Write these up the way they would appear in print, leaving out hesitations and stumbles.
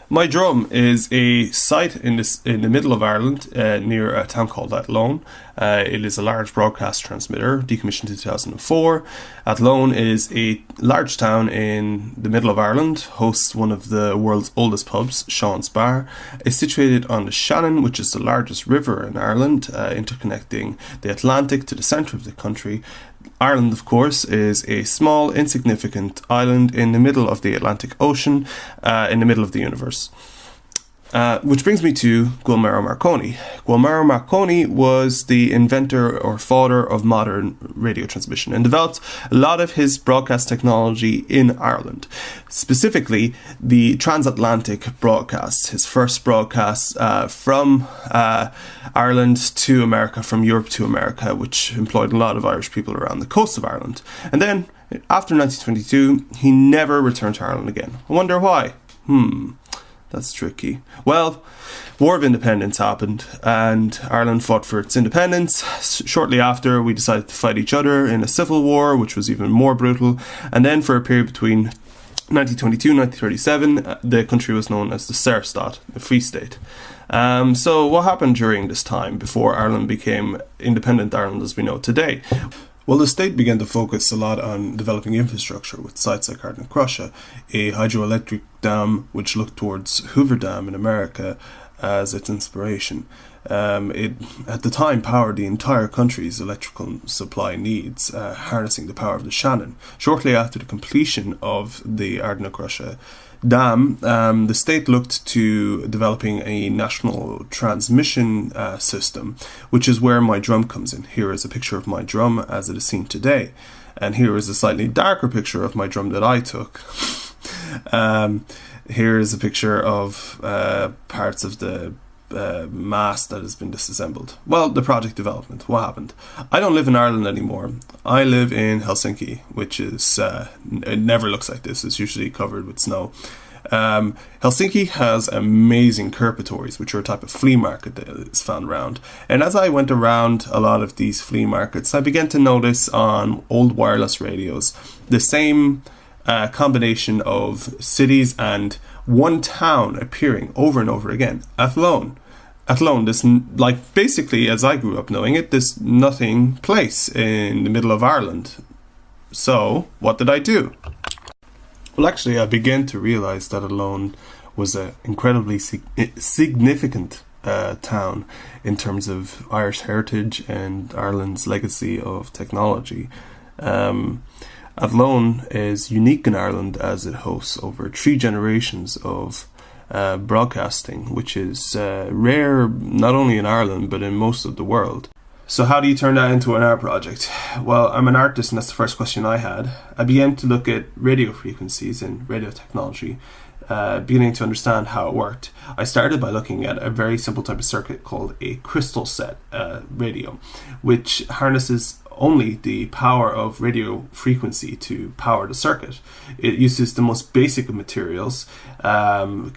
My Drum is a site in the middle of Ireland, near a town called Athlone. It is a large broadcast transmitter, decommissioned in 2004. Athlone is a large town in the middle of Ireland, hosts one of the world's oldest pubs, Sean's Bar. It's situated on the Shannon, which is the largest river in Ireland, interconnecting the Atlantic to the centre of the country. Ireland, of course, is a small, insignificant island in the middle of the Atlantic Ocean, in the middle of the universe. Which brings me to Guillermo Marconi. Guillermo Marconi was the inventor or father of modern radio transmission and developed a lot of his broadcast technology in Ireland. Specifically, the transatlantic broadcasts, his first broadcast from Ireland to America, from Europe to America, which employed a lot of Irish people around the coast of Ireland. And then, after 1922, he never returned to Ireland again. I wonder why. That's tricky. Well, War of Independence happened and Ireland fought for its independence. Shortly after, we decided to fight each other in a civil war, which was even more brutal. And then for a period between 1922 and 1937, the country was known as the Serfstat, the Free State. So what happened during this time before Ireland became independent Ireland as we know today? Well, the state began to focus a lot on developing infrastructure with sites like Ardnacrusha, a hydroelectric dam which looked towards Hoover Dam in America as its inspiration. It, at the time, powered the entire country's electrical supply needs, harnessing the power of the Shannon. Shortly after the completion of the Ardnacrusha dam, the state looked to developing a national transmission system, which is where my drum comes in. Here is a picture of my drum as it is seen today, and here is a slightly darker picture of my drum that I took. Here is a picture of parts of the mast that has been disassembled. Well, the project development. What happened? I don't live in Ireland anymore. I live in Helsinki, which is it never looks like this. It's usually covered with snow. Helsinki has amazing kerpatories, which are a type of flea market that is found around. And as I went around a lot of these flea markets, I began to notice on old wireless radios the same combination of cities and one town appearing over and over again. Athlone, this, like, basically, as I grew up knowing it, this nothing place in the middle of Ireland. So, what did I do? Well, actually, I began to realize that Athlone was an incredibly significant town in terms of Irish heritage and Ireland's legacy of technology. Athlone is unique in Ireland as it hosts over 3 generations of broadcasting, which is rare not only in Ireland but in most of the world. So how do you turn that into an art project? Well, I'm an artist, and that's the first question I had. I began to look at radio frequencies and radio technology, beginning to understand how it worked. I started by looking at a very simple type of circuit called a crystal set radio, which harnesses only the power of radio frequency to power the circuit. It uses the most basic of materials,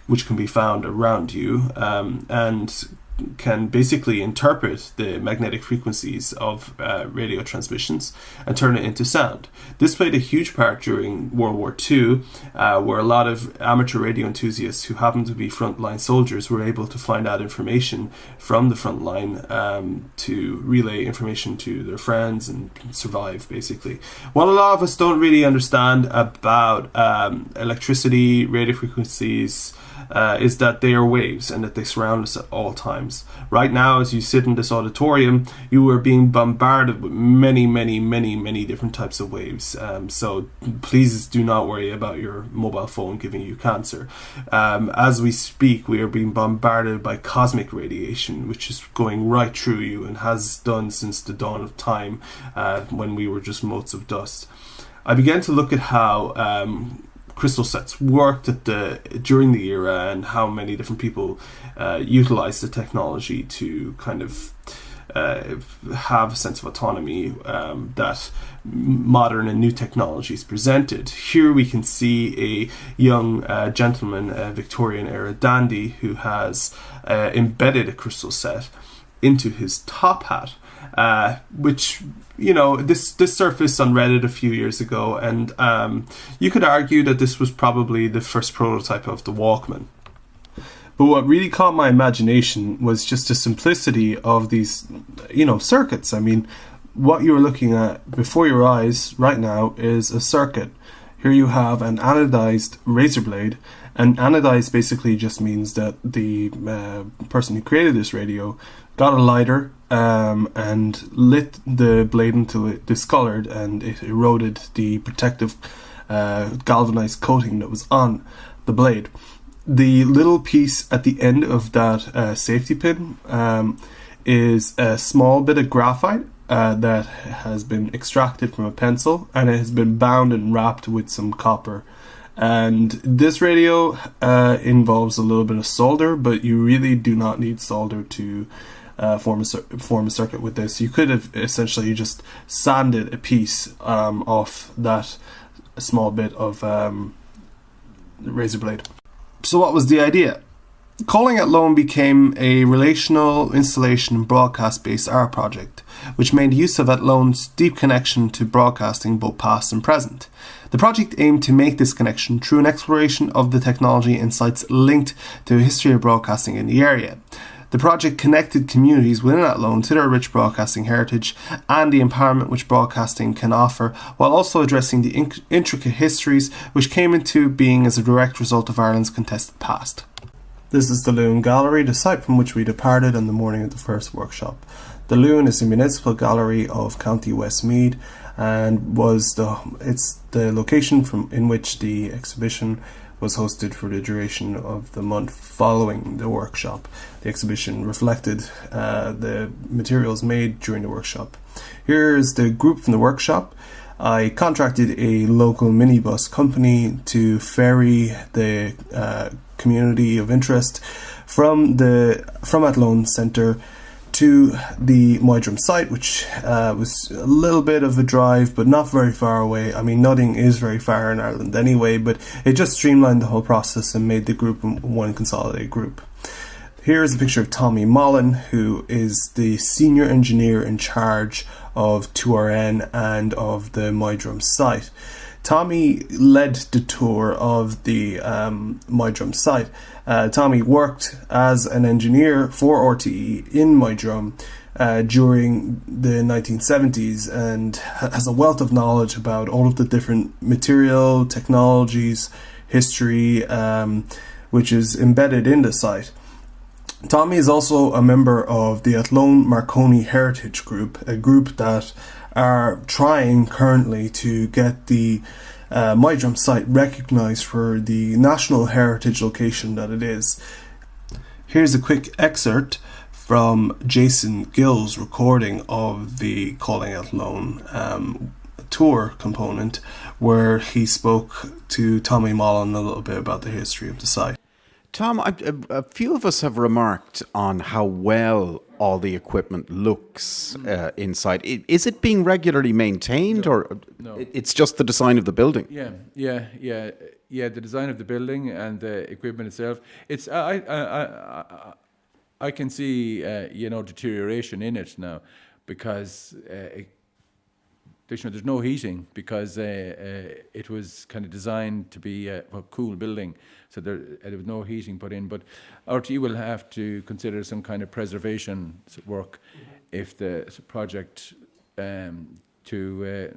which can be found around you, and can basically interpret the magnetic frequencies of radio transmissions and turn it into sound. This played a huge part during World War II, where a lot of amateur radio enthusiasts who happened to be frontline soldiers were able to find out information from the front line to relay information to their friends and survive, basically. What a lot of us don't really understand about electricity, radio frequencies, is that they are waves and that they surround us at all times. Right now, as you sit in this auditorium, you are being bombarded with many, many, many, many different types of waves. So please do not worry about your mobile phone giving you cancer. As we speak, we are being bombarded by cosmic radiation, which is going right through you and has done since the dawn of time, when we were just motes of dust. I began to look at how crystal sets worked during the era and how many different people utilized the technology to kind of have a sense of autonomy that modern and new technologies presented. Here we can see a young gentleman, a Victorian era dandy, who has embedded a crystal set into his top hat, which, you know, this surfaced on Reddit a few years ago, and you could argue that this was probably the first prototype of the Walkman. But what really caught my imagination was just the simplicity of these, circuits. I mean, what you're looking at before your eyes right now is a circuit. Here you have an anodized razor blade, and anodized basically just means that the person who created this radio got a lighter and lit the blade until it discolored and it eroded the protective galvanized coating that was on the blade. The little piece at the end of that safety pin is a small bit of graphite that has been extracted from a pencil, and it has been bound and wrapped with some copper. And this radio involves a little bit of solder, but you really do not need solder to form a circuit with this. You could have essentially just sanded a piece off that small bit of razor blade. So what was the idea? Calling Athlone became a relational installation and broadcast-based art project, which made use of Athlone's deep connection to broadcasting, both past and present. The project aimed to make this connection through an exploration of the technology and sites linked to a history of broadcasting in the area. The project connected communities within Athlone to their rich broadcasting heritage and the empowerment which broadcasting can offer, while also addressing the intricate histories which came into being as a direct result of Ireland's contested past. This is the Loon Gallery, the site from which we departed on the morning of the first workshop. The Loon is a municipal gallery of County Westmeath and it's the location in which the exhibition was hosted for the duration of the month following the workshop. The exhibition reflected the materials made during the workshop. Here's the group from the workshop. I contracted a local minibus company to ferry the community of interest from Athlone Centre to the Moydrum site, which was a little bit of a drive, but not very far away. I mean, nothing is very far in Ireland anyway, but it just streamlined the whole process and made the group one consolidated group. Here's a picture of Tommy Mullen, who is the senior engineer in charge of 2RN and of the Moydrum site. Tommy led the tour of the Moydrum site. Tommy worked as an engineer for RTE in Moydrum during the 1970s and has a wealth of knowledge about all of the different material, technologies, history, which is embedded in the site. Tommy is also a member of the Athlone Marconi Heritage Group, a group that are trying currently to get the Moydrum site recognised for the national heritage location that it is. Here's a quick excerpt from Jason Gill's recording of the Calling Athlone tour component, where he spoke to Tommy Mullen a little bit about the history of the site. Tom, a few of us have remarked on how well all the equipment looks inside. Is it being regularly maintained, or it's just the design of the building? Yeah. The design of the building and the equipment itself. It's I can see deterioration in it now because there's no heating because it was kind of designed to be a cool building. So there was no heating put in, but RTE will have to consider some kind of preservation work if the project to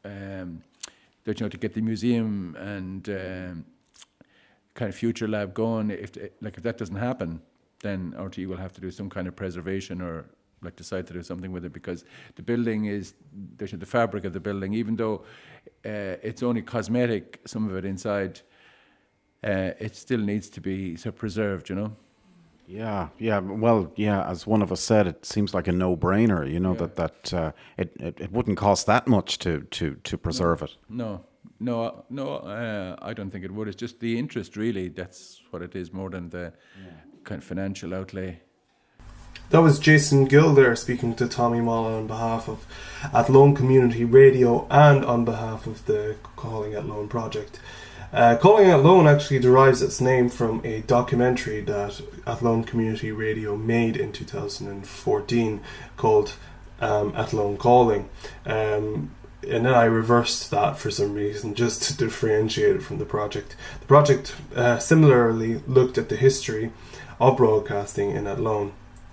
get the museum and kind of future lab going. If that doesn't happen, then RTE will have to do some kind of preservation or decide to do something with it, because the building is the fabric of the building, even though it's only cosmetic, some of it inside. It still needs to be preserved, Yeah. Well, as one of us said, it seems like a no-brainer. That it wouldn't cost that much to preserve it. No. I don't think it would. It's just the interest, really. That's what it is, more than the kind of financial outlay. That was Jason Gill there speaking to Tommy Mullen on behalf of Athlone Community Radio and on behalf of the Calling Athlone project. Calling Athlone actually derives its name from a documentary that Athlone Community Radio made in 2014 called Athlone Calling. then I reversed that for some reason, just to differentiate it from the project. The project similarly looked at the history of broadcasting in Athlone.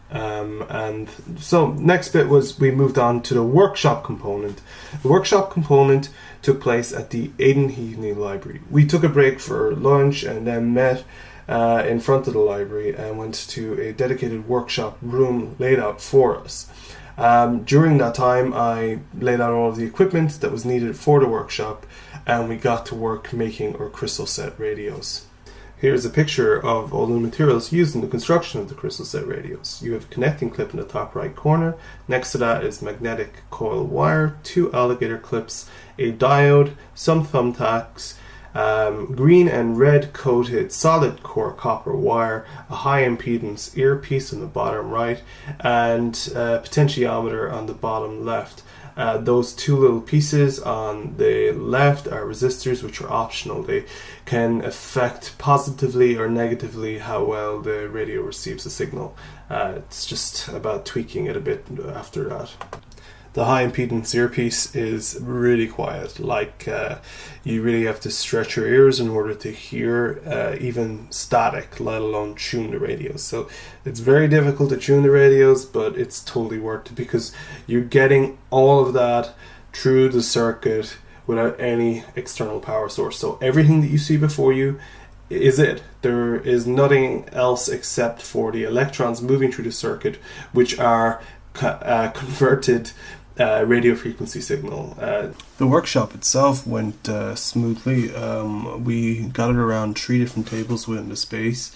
And so next bit was we moved on to the workshop component. The workshop component took place at the Aidan Heaney Library. We took a break for lunch and then met in front of the library and went to a dedicated workshop room laid out for us. During that time, I laid out all of the equipment that was needed for the workshop, and we got to work making our crystal set radios. Here's a picture of all the materials used in the construction of the crystal set radios. You have a connecting clip in the top right corner. Next to that is magnetic coil wire, 2 alligator clips, a diode, some thumbtacks, green and red coated solid core copper wire, a high impedance earpiece in the bottom right, and a potentiometer on the bottom left. Those 2 little pieces on the left are resistors, which are optional. They can affect positively or negatively how well the radio receives the signal. It's just about tweaking it a bit after that. The high impedance earpiece is really quiet, you really have to stretch your ears in order to hear even static, let alone tune the radios. So it's very difficult to tune the radios, but it's totally worth it because you're getting all of that through the circuit without any external power source. So everything that you see before you is it. There is nothing else except for the electrons moving through the circuit, which are converted radio frequency signal. The workshop itself went smoothly. We gathered around 3 different tables within the space.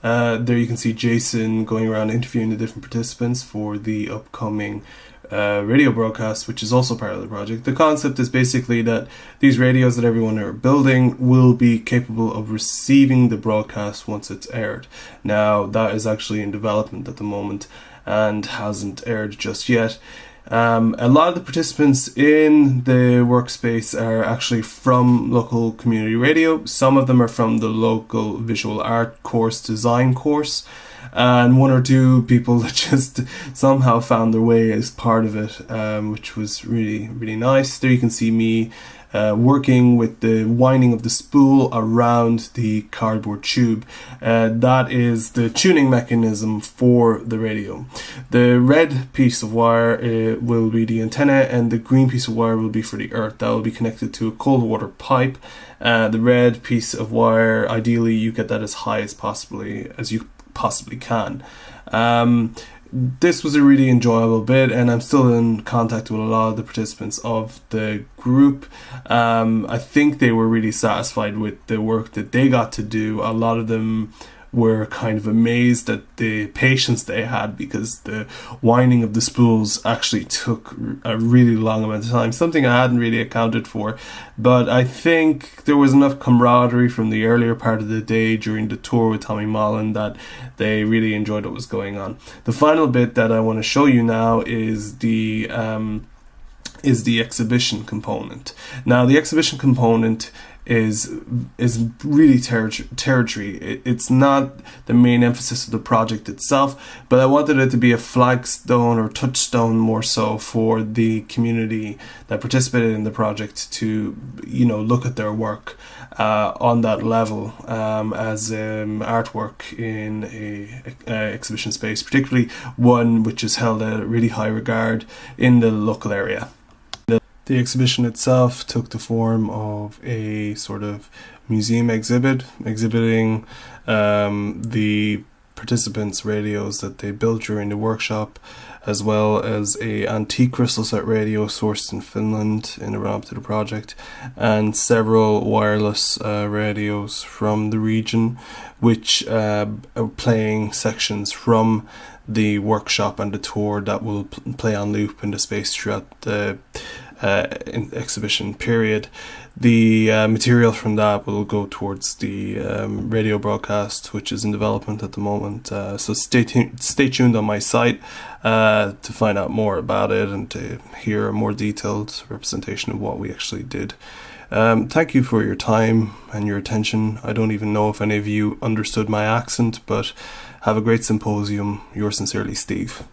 There you can see Jason going around interviewing the different participants for the upcoming radio broadcast, which is also part of the project. The concept is basically that these radios that everyone are building will be capable of receiving the broadcast once it's aired. Now, that is actually in development at the moment and hasn't aired just yet. A lot of the participants in the workspace are actually from local community radio. Some of them are from the local visual art course, design course, and 1 or 2 people that just somehow found their way as part of it, which was really, really nice. There you can see me working with the winding of the spool around the cardboard tube. That is the tuning mechanism for the radio. The red piece of wire will be the antenna, and the green piece of wire will be for the earth. That will be connected to a cold water pipe. The red piece of wire, ideally you get that as high as you possibly can. This was a really enjoyable bit, and I'm still in contact with a lot of the participants of the group. I think they were really satisfied with the work that they got to do. A lot of them were kind of amazed at the patience they had, because the winding of the spools actually took a really long amount of time, something I hadn't really accounted for. But I think there was enough camaraderie from the earlier part of the day during the tour with Tommy Mullen that they really enjoyed what was going on. The final bit that I want to show you now is the exhibition component. Now, the exhibition component is really territory. It's not the main emphasis of the project itself, but I wanted it to be a flagstone or touchstone more so for the community that participated in the project to, look at their work on that level as artwork in a exhibition space, particularly one which is held at really high regard in the local area. The exhibition itself took the form of a sort of museum exhibit, exhibiting the participants' radios that they built during the workshop, as well as a antique crystal set radio sourced in Finland in the run-up to the project, and several wireless radios from the region, which are playing sections from the workshop and the tour that will play on loop in the space throughout the exhibition period. The material from that will go towards the radio broadcast, which is in development at the moment. So stay tuned on my site to find out more about it and to hear a more detailed representation of what we actually did. Thank you for your time and your attention. I don't even know if any of you understood my accent, but have a great symposium. Yours sincerely, Steve.